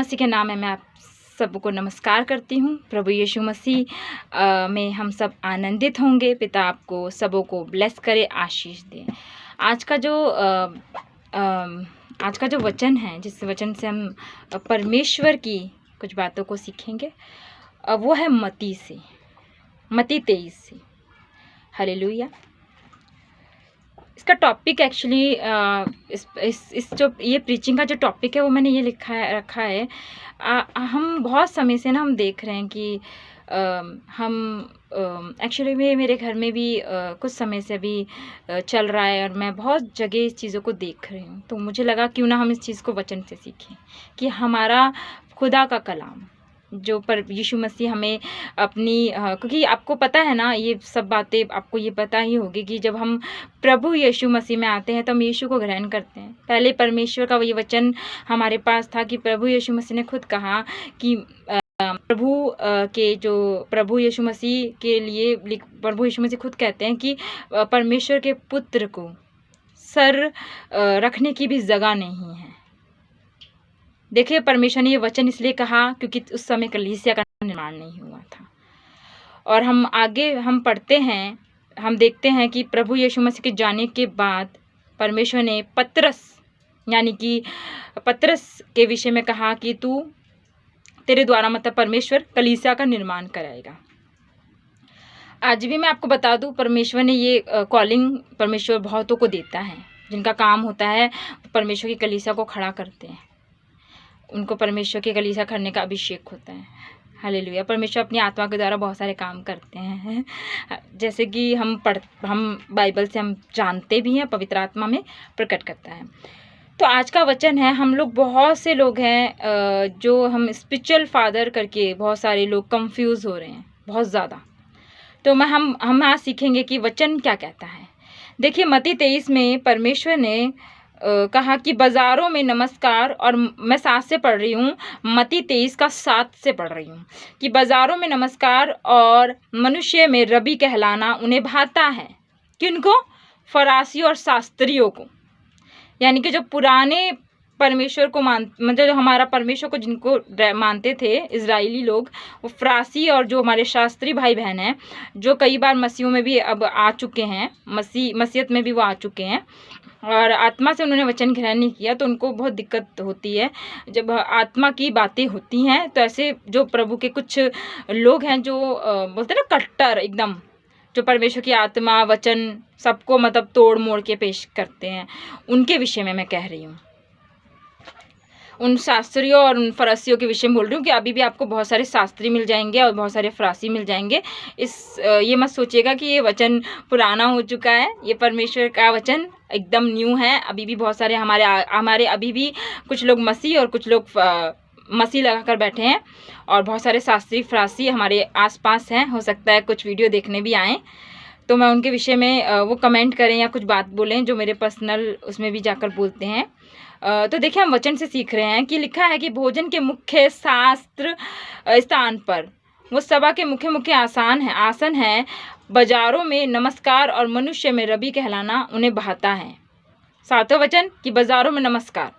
मसीह के नाम में मैं आप सबको नमस्कार करती हूँ। प्रभु यीशु मसीह में हम सब आनंदित होंगे। पिता आपको सबों को ब्लेस करे, आशीष दे। आज का जो वचन है, जिस वचन से हम परमेश्वर की कुछ बातों को सीखेंगे, वो है मत्ती 23 से। हालेलुया। इसका टॉपिक एक्चुअली इस जो ये प्रीचिंग का जो टॉपिक है वो मैंने ये रखा है। हम बहुत समय से ना हम देख रहे हैं कि हम एक्चुअली में मेरे घर में भी कुछ समय से अभी चल रहा है और मैं बहुत जगह इस चीज़ों को देख रही हूँ। तो मुझे लगा क्यों ना हम इस चीज़ को वचन से सीखें कि हमारा खुदा का कलाम जो पर यीशु मसीह हमें अपनी क्योंकि आपको पता है ना, ये सब बातें आपको ये पता ही होगी कि जब हम प्रभु यीशु मसीह में आते हैं तो हम यीशु को ग्रहण करते हैं। पहले परमेश्वर का ये वचन हमारे पास था कि प्रभु यीशु मसीह ने खुद कहा कि प्रभु यीशु मसीह के लिए प्रभु यीशु मसीह खुद कहते हैं कि परमेश्वर के पुत्र को सर रखने की भी जगह नहीं है। देखिए, परमेश्वर ने ये वचन इसलिए कहा क्योंकि उस समय कलीसिया का निर्माण नहीं हुआ था। और हम आगे पढ़ते हैं, हम देखते हैं कि प्रभु यीशु मसीह के जाने के बाद परमेश्वर ने पतरस के विषय में कहा कि तेरे द्वारा मतलब परमेश्वर कलीसिया का निर्माण कराएगा। आज भी मैं आपको बता दूं, परमेश्वर ने ये कॉलिंग परमेश्वर बहुतों को देता है जिनका काम होता है परमेश्वर की कलीसिया को खड़ा करते हैं। उनको परमेश्वर की कलीसिया करने का अभिषेक होता है। हालेलुया। परमेश्वर अपनी आत्मा के द्वारा बहुत सारे काम करते हैं, जैसे कि हम बाइबल से हम जानते भी हैं, पवित्र आत्मा में प्रकट करता है। तो आज का वचन है, हम लोग बहुत से लोग हैं जो हम स्पिरिचुअल फादर करके बहुत सारे लोग कंफ्यूज हो रहे हैं बहुत ज़्यादा। तो हम आज सीखेंगे कि वचन क्या कहता है। देखिए, मत्ती 23 में परमेश्वर ने कहा कि बाज़ारों में नमस्कार, और मैं 7 से पढ़ रही हूँ, मत्ती 23 का 7 से पढ़ रही हूँ कि बाज़ारों में नमस्कार और मनुष्य में रबी कहलाना उन्हें भाता है। किनको? फरासी और शास्त्रियों को, यानी कि जो पुराने परमेश्वर को मतलब जो हमारा परमेश्वर को जिनको मानते थे इजराइली लोग, वो फरासी और जो हमारे शास्त्री भाई बहन हैं, जो कई बार मसीहों में भी अब आ चुके हैं, मसीहत में भी वो आ चुके हैं और आत्मा से उन्होंने वचन ग्रहण नहीं किया, तो उनको बहुत दिक्कत होती है जब आत्मा की बातें होती हैं। तो ऐसे जो प्रभु के कुछ लोग हैं जो बोलते हैं ना कट्टर एकदम, जो परमेश्वर की आत्मा वचन सबको मतलब तोड़ मोड़ के पेश करते हैं, उनके विषय में मैं कह रही हूँ। उन शास्त्रियों और उन फरासियों के विषय में बोल रही हूँ कि अभी भी आपको बहुत सारे शास्त्री मिल जाएंगे और बहुत सारे फरासी मिल जाएंगे। ये मत सोचिएगा कि ये वचन पुराना हो चुका है। ये परमेश्वर का वचन एकदम न्यू है। अभी भी बहुत सारे हमारे अभी भी कुछ लोग मसीह और कुछ लोग मसीह लगा कर बैठे हैं, और बहुत सारे शास्त्री फरासी हमारे आसपास हैं। हो सकता है कुछ वीडियो देखने भी आएँ, तो मैं उनके विषय में वो कमेंट करें या कुछ बात बोलें जो मेरे पर्सनल उसमें भी जाकर बोलते हैं। तो देखिए, हम वचन से सीख रहे हैं कि लिखा है कि भोजन के मुख्य शास्त्र स्थान पर वो सभा के मुख्य आसन है। बाजारों में नमस्कार और मनुष्य में रबी कहलाना उन्हें भाता है। 7वां वचन कि बाजारों में नमस्कार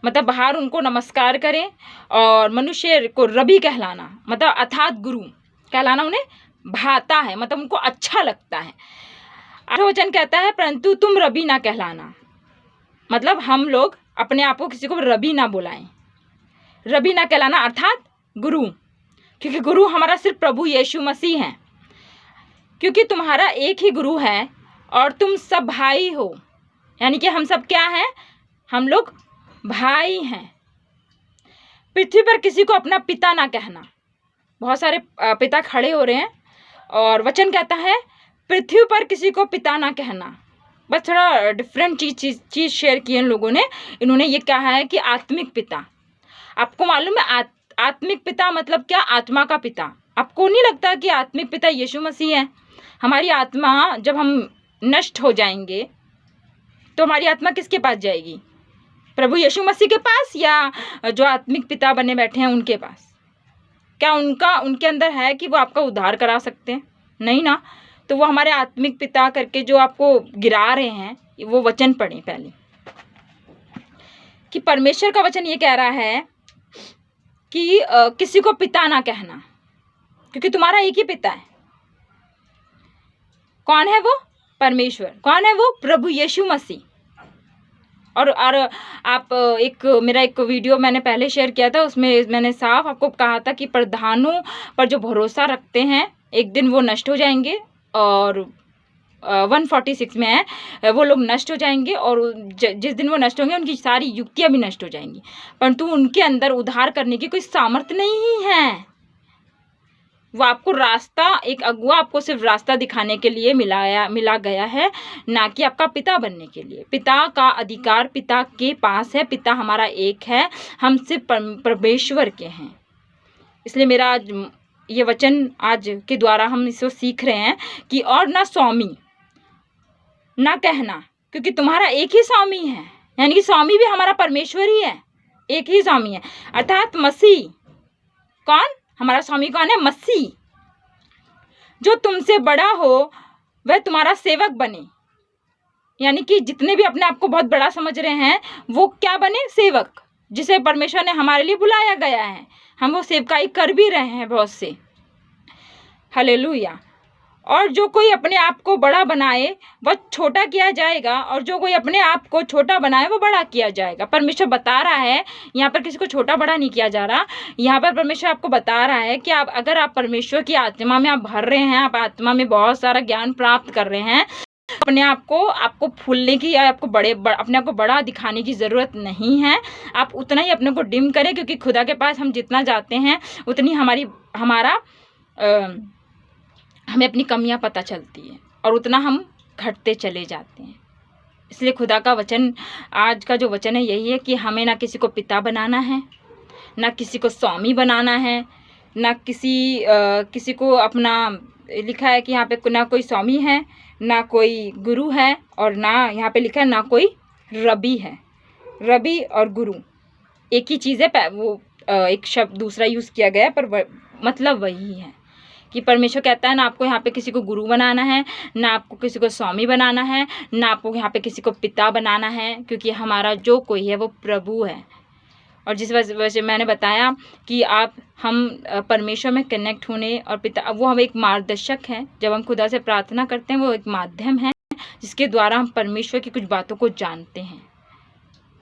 मतलब बाहर उनको नमस्कार करें, और मनुष्य को रबी कहलाना मतलब अर्थात गुरु कहलाना उन्हें भाता है, मतलब उनको अच्छा लगता है। 8वां वचन कहता है परंतु तुम रबी ना कहलाना, मतलब हम लोग अपने आप को किसी को रबी ना बुलाएं। रबी ना कहलाना अर्थात गुरु, क्योंकि गुरु हमारा सिर्फ प्रभु यीशु मसीह है। क्योंकि तुम्हारा एक ही गुरु है और तुम सब भाई हो, यानी कि हम सब क्या हैं? हम लोग भाई हैं। पृथ्वी पर किसी को अपना पिता ना कहना। बहुत सारे पिता खड़े हो रहे हैं और वचन कहता है पृथ्वी पर किसी को पिता ना कहना। बस थोड़ा डिफरेंट चीज़ शेयर की इन लोगों ने। इन्होंने ये कहा है कि आत्मिक पिता। आपको मालूम है आत्मिक पिता मतलब क्या? आत्मा का पिता। आपको नहीं लगता कि आत्मिक पिता यीशु मसीह है? हमारी आत्मा जब हम नष्ट हो जाएंगे तो हमारी आत्मा किसके पास जाएगी? प्रभु यीशु मसीह के पास, या जो आत्मिक पिता बने बैठे हैं उनके पास? क्या उनके अंदर है कि वो आपका उद्धार करा सकते हैं? नहीं ना। तो वो हमारे आत्मिक पिता करके जो आपको गिरा रहे हैं, वो वचन पढ़ें पहले कि परमेश्वर का वचन ये कह रहा है कि किसी को पिता ना कहना, क्योंकि तुम्हारा एक ही पिता है। कौन है वो? परमेश्वर। कौन है वो? प्रभु यीशु मसीह। और आप मेरा एक वीडियो मैंने पहले शेयर किया था, उसमें मैंने साफ आपको कहा था कि प्रधानों पर जो भरोसा रखते हैं एक दिन वो नष्ट हो जाएंगे, और 146 में है वो लोग नष्ट हो जाएंगे, और जिस दिन वो नष्ट होंगे उनकी सारी युक्तियां भी नष्ट हो जाएंगी, परंतु उनके अंदर उद्धार करने की कोई सामर्थ्य नहीं है। वो आपको रास्ता, एक अगुआ आपको सिर्फ रास्ता दिखाने के लिए मिला गया है, ना कि आपका पिता बनने के लिए। पिता का अधिकार पिता के पास है, पिता हमारा एक है, हम सिर्फ परमेश्वर के हैं। इसलिए मेरा आज ये वचन आज के द्वारा हम इसको सीख रहे हैं कि और ना स्वामी ना कहना, क्योंकि तुम्हारा एक ही स्वामी है, यानी कि स्वामी भी हमारा परमेश्वर ही है, एक ही स्वामी है, अर्थात मसीह। कौन? हमारा स्वामी कौन है? मसीह। जो तुमसे बड़ा हो वह तुम्हारा सेवक बने, यानी कि जितने भी अपने आप को बहुत बड़ा समझ रहे हैं वो क्या बने? सेवक, जिसे परमेश्वर ने हमारे लिए बुलाया गया है। हम वो सेवकाई कर भी रहे हैं बहुत से। हालेलुया। और जो कोई अपने आप को बड़ा बनाए वह छोटा किया जाएगा, और जो कोई अपने आप को छोटा बनाए वो बड़ा किया जाएगा। परमेश्वर बता रहा है, यहाँ पर किसी को छोटा बड़ा नहीं किया जा रहा। यहाँ पर परमेश्वर आपको बता रहा है कि अगर आप परमेश्वर की आत्मा में आप भर रहे हैं, आप आत्मा में बहुत सारा ज्ञान प्राप्त कर रहे हैं, अपने आप को आपको फूलने की या आपको अपने आप को बड़ा दिखाने की ज़रूरत नहीं है। आप उतना ही अपने को डिम करें, क्योंकि खुदा के पास हम जितना जाते हैं उतनी हमें अपनी कमियां पता चलती है, और उतना हम घटते चले जाते हैं। इसलिए खुदा का वचन, आज का जो वचन है यही है कि हमें ना किसी को पिता बनाना है, ना किसी को स्वामी बनाना है, ना किसी को अपना, लिखा है कि यहाँ पे ना कोई स्वामी है, ना कोई गुरु है, और ना यहाँ पे लिखा है ना कोई रबी है। रबी और गुरु एक ही चीज़ है, वो एक शब्द दूसरा यूज़ किया गया है, पर मतलब वही है कि परमेश्वर कहता है ना आपको यहाँ पे किसी को गुरु बनाना है, ना आपको किसी को स्वामी बनाना है, ना आपको यहाँ पे किसी को पिता बनाना है, क्योंकि हमारा जो कोई है वो प्रभु है। और जिस वजह से मैंने बताया कि हम परमेश्वर में कनेक्ट होने, और पिता वो हम एक मार्गदर्शक है। जब हम खुदा से प्रार्थना करते हैं वो एक माध्यम है जिसके द्वारा हम परमेश्वर की कुछ बातों को जानते हैं।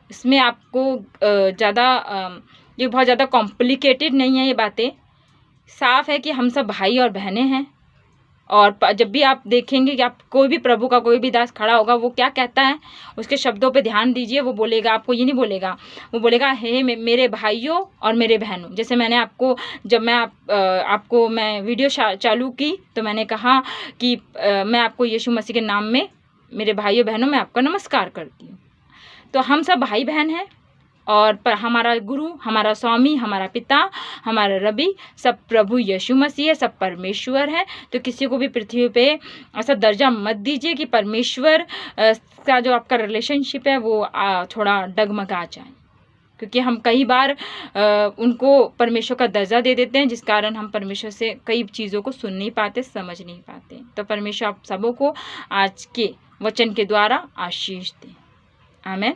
इसमें आपको ये बहुत ज़्यादा कॉम्प्लिकेटेड नहीं है, ये बातें साफ है कि हम सब भाई और बहनें हैं। और जब भी आप देखेंगे कि आप कोई भी प्रभु का कोई भी दास खड़ा होगा, वो क्या कहता है, उसके शब्दों पे ध्यान दीजिए। वो बोलेगा, आपको ये नहीं बोलेगा, वो बोलेगा हे मेरे भाइयों और मेरे बहनों। जैसे मैंने आपको, जब मैं आपको मैं वीडियो चालू की तो मैंने कहा कि मैं आपको यीशु मसीह के नाम में, मेरे भाइयों बहनों, मैं आपका नमस्कार करती हूँ। तो हम सब भाई बहन हैं, और हमारा गुरु, हमारा स्वामी, हमारा पिता, हमारा रबी सब प्रभु यीशु मसीह है, सब परमेश्वर है। तो किसी को भी पृथ्वी पे ऐसा दर्जा मत दीजिए कि परमेश्वर का जो आपका रिलेशनशिप है वो थोड़ा डगमगा जाए, क्योंकि हम कई बार उनको परमेश्वर का दर्जा दे देते हैं, जिस कारण हम परमेश्वर से कई चीज़ों को सुन नहीं पाते, समझ नहीं पाते। तो परमेश्वर आप सबों को आज के वचन के द्वारा आशीष दे। आमीन।